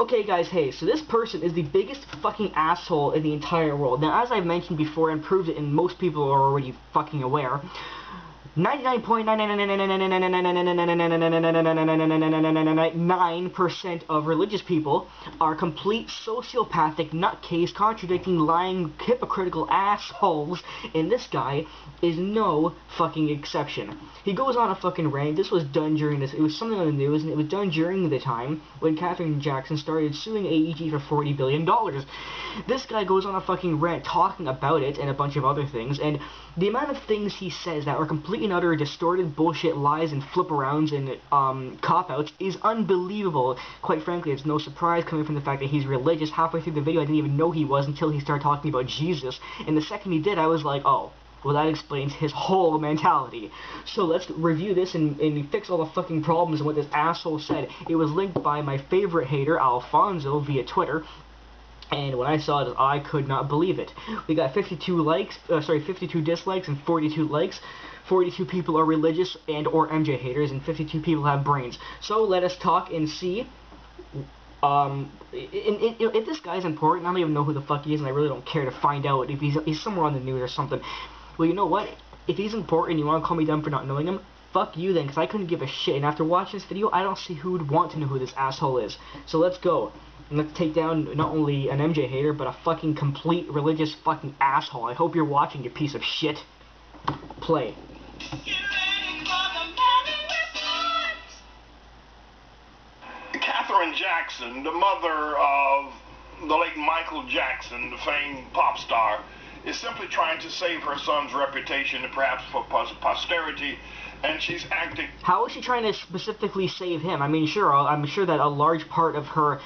Okay guys, hey, so this person is the biggest fucking asshole in the entire world. Now, as I've mentioned before and proved it, and most people are already fucking aware, 99.9% of religious people are complete sociopathic, nutcase, contradicting, lying, hypocritical assholes, and this guy is no fucking exception. He goes on a fucking rant. This was done during this. It was something on the news, and it was done during the time when Catherine Jackson started suing AEG for $40 billion. This guy goes on a fucking rant talking about it and a bunch of other things, and the amount of things he says that are complete and utter distorted bullshit lies and flip-arounds and cop-outs is unbelievable. Quite frankly, it's no surprise coming from the fact that he's religious. Halfway through the video, I didn't even know he was until he started talking about Jesus, and the second he did, I was like, oh. Well, that explains his whole mentality. So let's review this and fix all the fucking problems and what this asshole said. It was linked by my favorite hater, Alfonso, via Twitter. And when I saw it, I could not believe it. We got 52 dislikes and 42 likes. 42 people are religious and or MJ haters, and 52 people have brains. So let us talk and see. If this guy's important, I don't even know who the fuck he is, and I really don't care to find out if he's somewhere on the news or something. Well, you know what? If he's important and you want to call me dumb for not knowing him, fuck you then, because I couldn't give a shit. And after watching this video, I don't see who would want to know who this asshole is. So let's go. And let's take down not only an MJ hater, but a fucking complete religious fucking asshole. I hope you're watching, you piece of shit. Play. Catherine Jackson, the mother of the late Michael Jackson, the famed pop star, is simply trying to save her son's reputation and perhaps for posterity, and she's acting... How is she trying to specifically save him? I mean, sure, I'm sure that a large part of her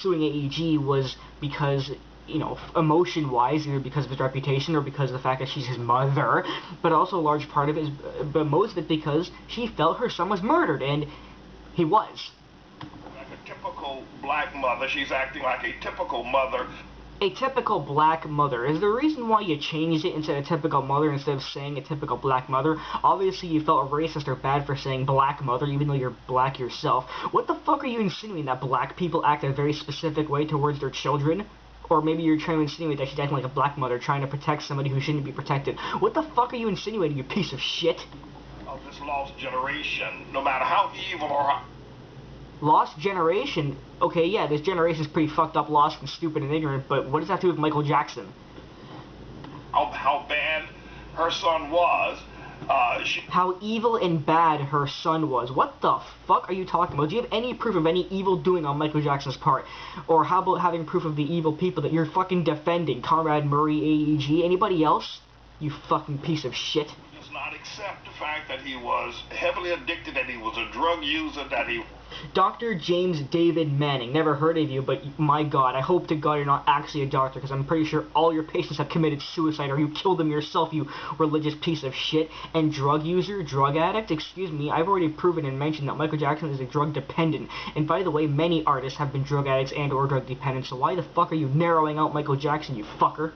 suing AEG was because, you know, emotion-wise, either because of his reputation or because of the fact that she's his mother, but also a large part of it is, but most of it because she felt her son was murdered, and he was. Like a typical black mother, she's acting like a typical mother. A typical black mother. Is the reason why you changed it instead of typical mother instead of saying a typical black mother? Obviously you felt racist or bad for saying black mother even though you're black yourself. What the fuck are you insinuating? That black people act a very specific way towards their children? Or maybe you're trying to insinuate that she's acting like a black mother trying to protect somebody who shouldn't be protected. What the fuck are you insinuating, you piece of shit? Of this lost generation, no matter how evil or how... Lost generation? Okay, yeah, this generation's pretty fucked up, lost, and stupid, and ignorant, but what does that have to do with Michael Jackson? How bad her son was. How evil and bad her son was. What the fuck are you talking about? Do you have any proof of any evil doing on Michael Jackson's part? Or how about having proof of the evil people that you're fucking defending? Conrad Murray, AEG, anybody else? You fucking piece of shit. Does not accept the fact that he was heavily addicted, that he was a drug user, that he... Dr. James David Manning. Never heard of you, but my god, I hope to god you're not actually a doctor, because I'm pretty sure all your patients have committed suicide, or you killed them yourself, you religious piece of shit. And drug user, drug addict, excuse me, I've already proven and mentioned that Michael Jackson is a drug dependent. And by the way, many artists have been drug addicts and or drug dependent, so why the fuck are you narrowing out Michael Jackson, you fucker?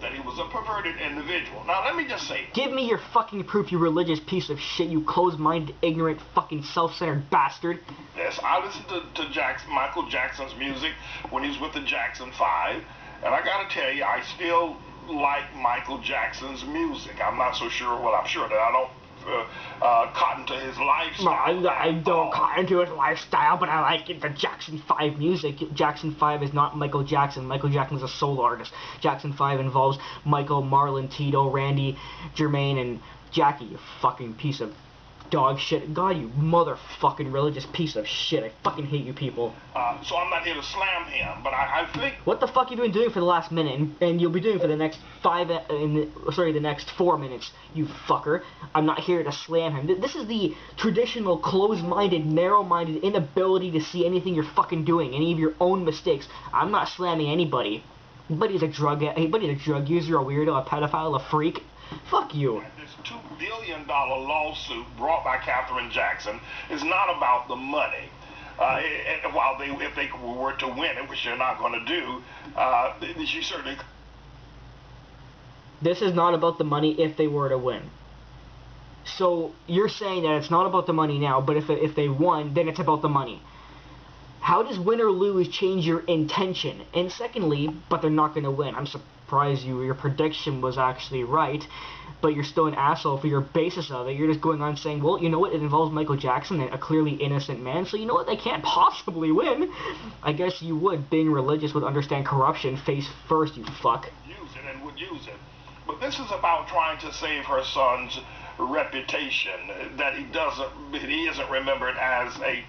That he was a perverted individual. Now, let me just say... Give me your fucking proof, you religious piece of shit, you closed-minded, ignorant, fucking self-centered bastard. Yes, I listened to Michael Jackson's music when he was with the Jackson 5, and I gotta tell you, I still like Michael Jackson's music. I'm not so sure, well, I'm sure that I don't cotton to his lifestyle. I don't cotton to his lifestyle, but I like the Jackson 5 music. Jackson 5 is not Michael Jackson. Michael Jackson is a solo artist. Jackson 5 involves Michael, Marlon, Tito, Randy, Jermaine, and Jackie, you fucking piece of dog shit. God, you motherfucking religious piece of shit. I fucking hate you people. So I'm not here to slam him, but I think... What the fuck you been doing for the last minute, and you'll be doing for the next the next 4 minutes, you fucker. I'm not here to slam him. This is the traditional closed-minded, narrow-minded inability to see anything you're fucking doing, any of your own mistakes. I'm not slamming anybody. Anybody's a drug user, a weirdo, a pedophile, a freak. Fuck you. This $2 billion lawsuit brought by Catherine Jackson is not about the money. And while if they were to win it, which they're not going to do, she certainly... This is not about the money if they were to win. So you're saying that it's not about the money now, but if they won, then it's about the money. How does win or lose change your intention? And secondly, but they're not going to win. I'm surprised your prediction was actually right, but you're still an asshole for your basis of it. You're just going on saying, well, you know what, it involves Michael Jackson, a clearly innocent man, so you know what, they can't possibly win. I guess you would, being religious, would understand corruption face first, you fuck. Use it and would use it. But this is about trying to save her son's reputation, that he isn't remembered as a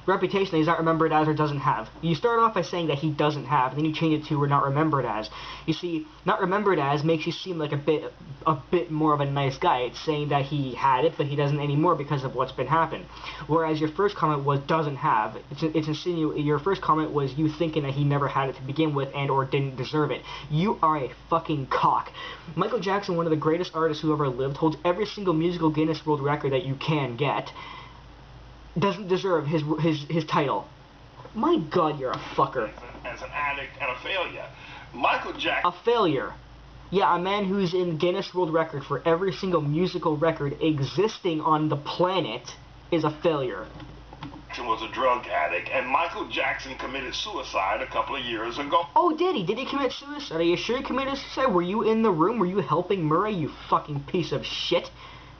reputation that he's not remembered as or doesn't have. You start off by saying that he doesn't have, and then you change it to we're not remembered as. You see, not remembered as makes you seem like a bit more of a nice guy. It's saying that he had it, but he doesn't anymore because of what's been happened. Whereas your first comment was doesn't have. Your first comment was you thinking that he never had it to begin with and or didn't deserve it. You are a fucking cock. Michael Jackson, one of the greatest artists who ever lived, holds every single musical Guinness World Record that you can get. Doesn't deserve his title. My God, you're a fucker. As an addict and a failure. Michael Jackson. A failure. Yeah, a man who's in Guinness World Record for every single musical record existing on the planet is a failure. Was a drug addict, and Michael Jackson committed suicide a couple of years ago. Oh, did he? Did he commit suicide? Are you sure he committed suicide? Were you in the room? Were you helping Murray, you fucking piece of shit?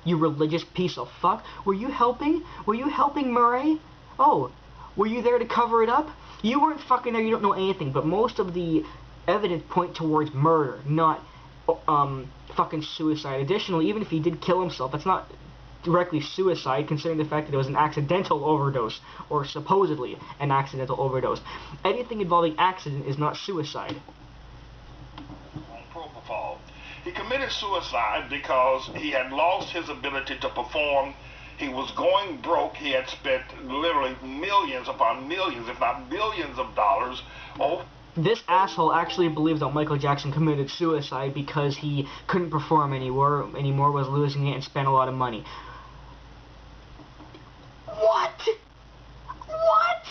You religious piece of fuck. Were you helping? Were you helping Murray? Oh, were you there to cover it up? You weren't fucking there, you don't know anything, but most of the evidence point towards murder, not fucking suicide. Additionally, even if he did kill himself, that's not directly suicide, considering the fact that it was an accidental overdose, or supposedly an accidental overdose. Anything involving accident is not suicide. Propofol. He committed suicide because he had lost his ability to perform. He was going broke. He had spent literally millions upon millions, if not billions of dollars. This asshole actually believes that Michael Jackson committed suicide because he couldn't perform anymore, was losing it, and spent a lot of money. What? What?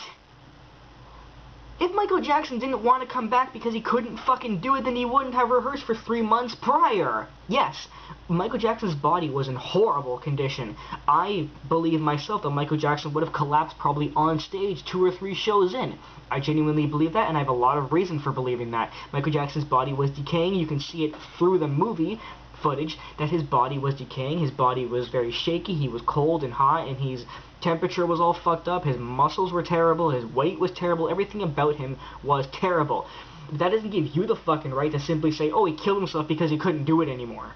If Michael Jackson didn't want to come back because he couldn't fucking do it, then he wouldn't have rehearsed for 3 months prior. Yes, Michael Jackson's body was in horrible condition. I believe myself that Michael Jackson would have collapsed probably on stage 2 or 3 shows in. I genuinely believe that, and I have a lot of reason for believing that. Michael Jackson's body was decaying. You can see it through the movie footage that his body was decaying. His body was very shaky. He was cold and hot, and his temperature was all fucked up. His muscles were terrible. His weight was terrible. Everything about him was terrible. But that doesn't give you the fucking right to simply say, oh, he killed himself because he couldn't do it anymore.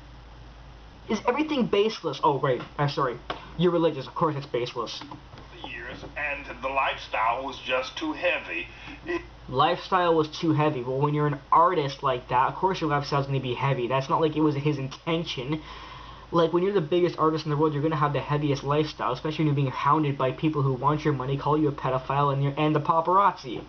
Is everything baseless? Oh, right. I'm sorry. You're religious. Of course it's baseless. Years, and the lifestyle was just too heavy. Lifestyle was too heavy. Well, when you're an artist like that, of course your lifestyle's going to be heavy. That's not like it was his intention. Like, when you're the biggest artist in the world, you're going to have the heaviest lifestyle, especially when you're being hounded by people who want your money, call you a pedophile, and the paparazzi.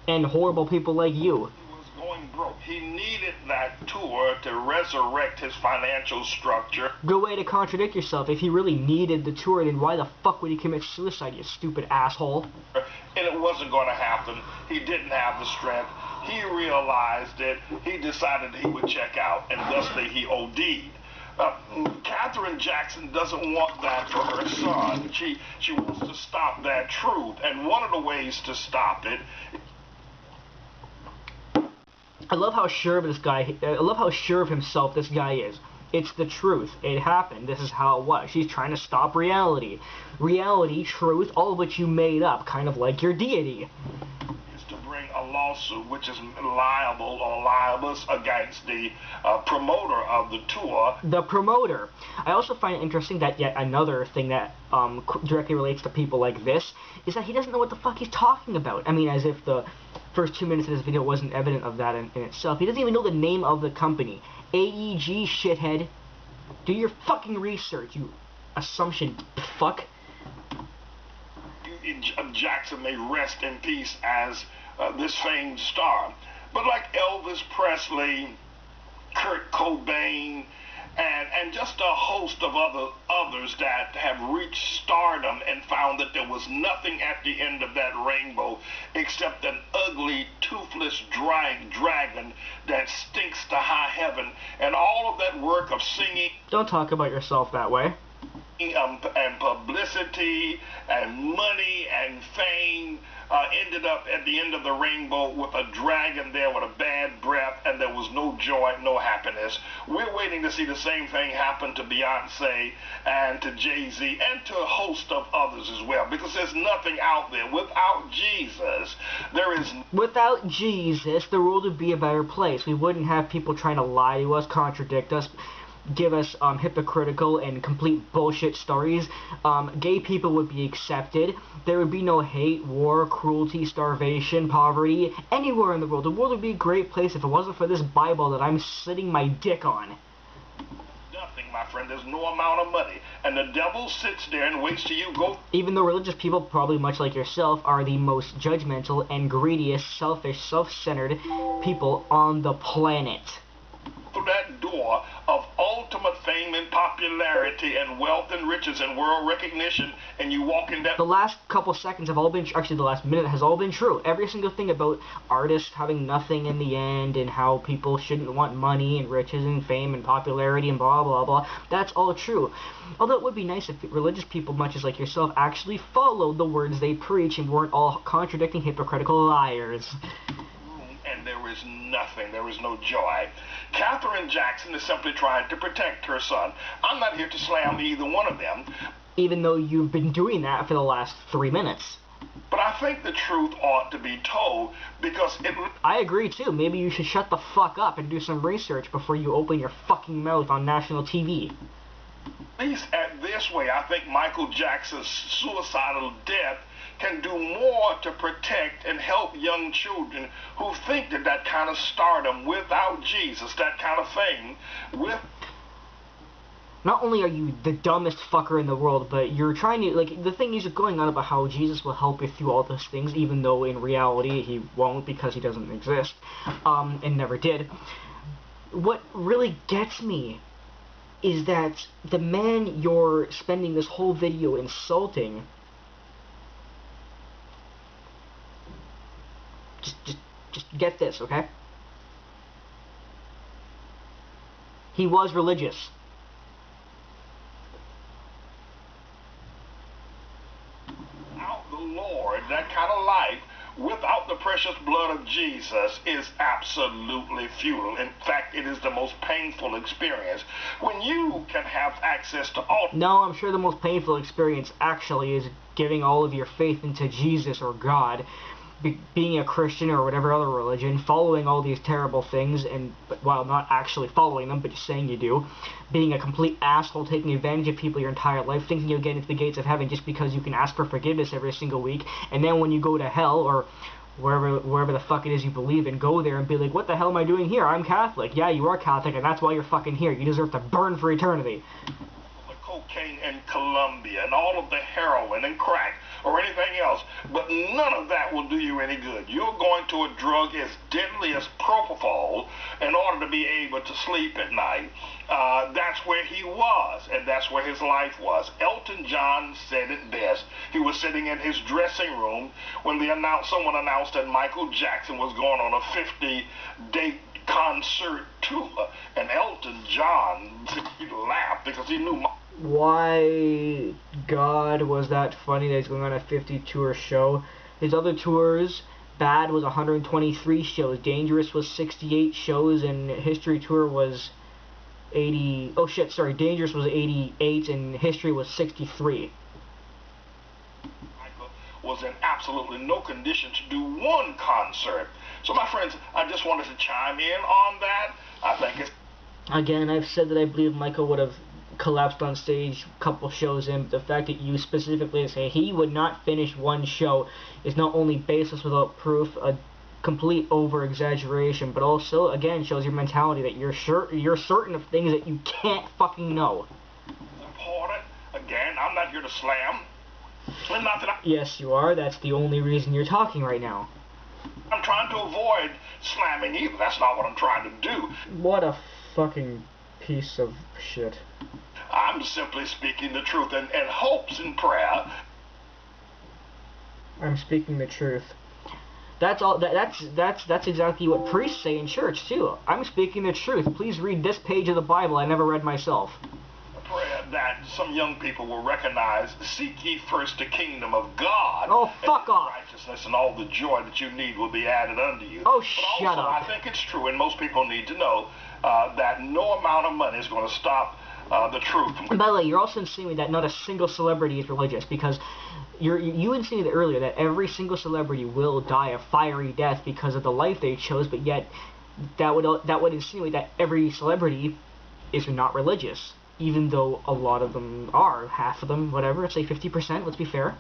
And horrible people like you. He was going broke. He needed that tour to resurrect his financial structure. Good way to contradict yourself. If he really needed the tour, then why the fuck would he commit suicide, you stupid asshole? And it wasn't going to happen. He didn't have the strength. He realized it. He decided he would check out, and thusly he OD'd. Catherine Jackson doesn't want that for her son. She wants to stop that truth, and one of the ways to stop it. I love how sure of himself this guy is. It's the truth. It happened. This is how it was. She's trying to stop reality. Reality, truth, all of which you made up, kind of like your deity. To bring a lawsuit which is liable or libelous against the promoter of the tour. The promoter. I also find it interesting that yet another thing that directly relates to people like this is that he doesn't know what the fuck he's talking about. I mean, as if the first 2 minutes of this video wasn't evident of that in itself. He doesn't even know the name of the company. AEG, shithead. Do your fucking research, you assumption fuck. Jackson may rest in peace as this famed star. But like Elvis Presley, Kurt Cobain, and just a host of others that have reached stardom and found that there was nothing at the end of that rainbow except an ugly, toothless dragon that stinks to high heaven, and all of that work of singing. Don't talk about yourself that way. And publicity publicity and money and fame ended up at the end of the rainbow with a dragon there with a bad breath, and there was no joy, no happiness. We're waiting to see the same thing happen to Beyonce and to Jay-Z and to a host of others as well, because there's nothing out there. Without Jesus, there is... Without Jesus, the world would be a better place. We wouldn't have people trying to lie to us, contradict us, give us hypocritical and complete bullshit stories. Gay people would be accepted. There would be no hate, war, cruelty, starvation, poverty anywhere in the world. The world would be a great place if it wasn't for this Bible that I'm sitting my dick on. Nothing, my friend. There's no amount of money. And the devil sits there and waits till you go. Even though religious people, probably much like yourself, are the most judgmental and greediest, selfish, self-centered people on the planet. Through that door of ultimate fame and popularity and wealth and riches and world recognition, and you walk in that... The last couple seconds have all been... Actually, the last minute has all been true. Every single thing about artists having nothing in the end and how people shouldn't want money and riches and fame and popularity and blah, blah, blah. That's all true. Although it would be nice if religious people, much as like yourself, actually followed the words they preach and weren't all contradicting, hypocritical liars. And there is nothing. There is no joy. Katherine Jackson is simply trying to protect her son. I'm not here to slam either one of them. Even though you've been doing that for the last 3 minutes. But I think the truth ought to be told, because it... I agree too. Maybe you should shut the fuck up and do some research before you open your fucking mouth on national TV. At least at this way, I think Michael Jackson's suicidal death can do more to protect and help young children who think that that kind of stardom without Jesus, that kind of thing, with... Not only are you the dumbest fucker in the world, but you're trying to, like, the thing is going on about how Jesus will help you through all those things, even though in reality he won't, because he doesn't exist, and never did. What really gets me is that the man you're spending this whole video insulting... Just get this, okay? He was religious. Without the Lord, that kind of life, without the precious blood of Jesus, is absolutely futile. In fact, it is the most painful experience. When you can have access to all... No, I'm sure the most painful experience actually is giving all of your faith into Jesus or God, being a Christian or whatever other religion, following all these terrible things, and, well, not actually following them, but just saying you do, being a complete asshole, taking advantage of people your entire life, thinking you'll get into the gates of heaven just because you can ask for forgiveness every single week, and then when you go to hell, or wherever the fuck it is you believe in, go there and be like, what the hell am I doing here? I'm Catholic. Yeah, you are Catholic, and that's why you're fucking here. You deserve to burn for eternity. The cocaine and Colombia, and all of the heroin and crack, or anything else, but none of that will do you any good. You're going to a drug as deadly as propofol in order to be able to sleep at night. That's where he was, and that's where his life was. Elton John said it best. He was sitting in his dressing room when someone announced that Michael Jackson was going on a 50-date concert tour, and Elton John laughed because he knew... Why, God, was that funny that he's going on a 50-tour show? His other tours, Bad was 123 shows, Dangerous was 68 shows, and History Tour was 80... Oh shit, sorry, Dangerous was 88, and History was 63. Michael was in absolutely no condition to do one concert. So my friends, I just wanted to chime in on that. I think it's... Again, I've said that I believe Michael would have collapsed on stage a couple shows in, but the fact that you specifically say he would not finish one show is not only baseless without proof, a complete over-exaggeration, but also, again, shows your mentality that you're certain of things that you can't fucking know. Important. Again, I'm not here to slam. And not that Yes, you are. That's the only reason you're talking right now. I'm trying to avoid slamming either. That's not what I'm trying to do. What a fucking piece of shit. I'm simply speaking the truth and hopes and prayer. I'm speaking the truth. That's all. That's exactly what priests say in church too. I'm speaking the truth. Please read this page of the Bible I never read myself. Prayer that some young people will recognize, seek ye first the kingdom of God. Oh, fuck and off. righteousness and all the joy that you need will be added unto you. Oh, but shut also, up. I think it's true, and most people need to know that no amount of money is going to stop the truth. And by the way, you're also insinuating that not a single celebrity is religious, because you insinuated earlier that every single celebrity will die a fiery death because of the life they chose, but yet that would insinuate that every celebrity is not religious, even though a lot of them are, half of them, whatever, say 50%, let's be fair.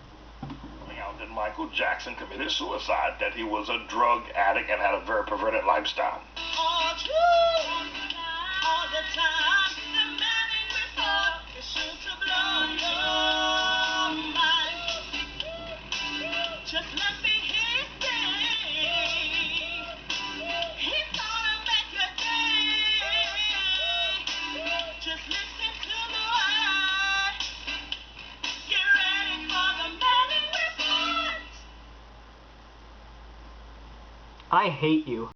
Out that Michael Jackson committed suicide, that he was a drug addict and had a very perverted lifestyle. All the time, the Manning report is sure to blow your mind. Just let me hear it say, he's gonna make a day. Just listen to the word. Get ready for the Manning report. I hate you.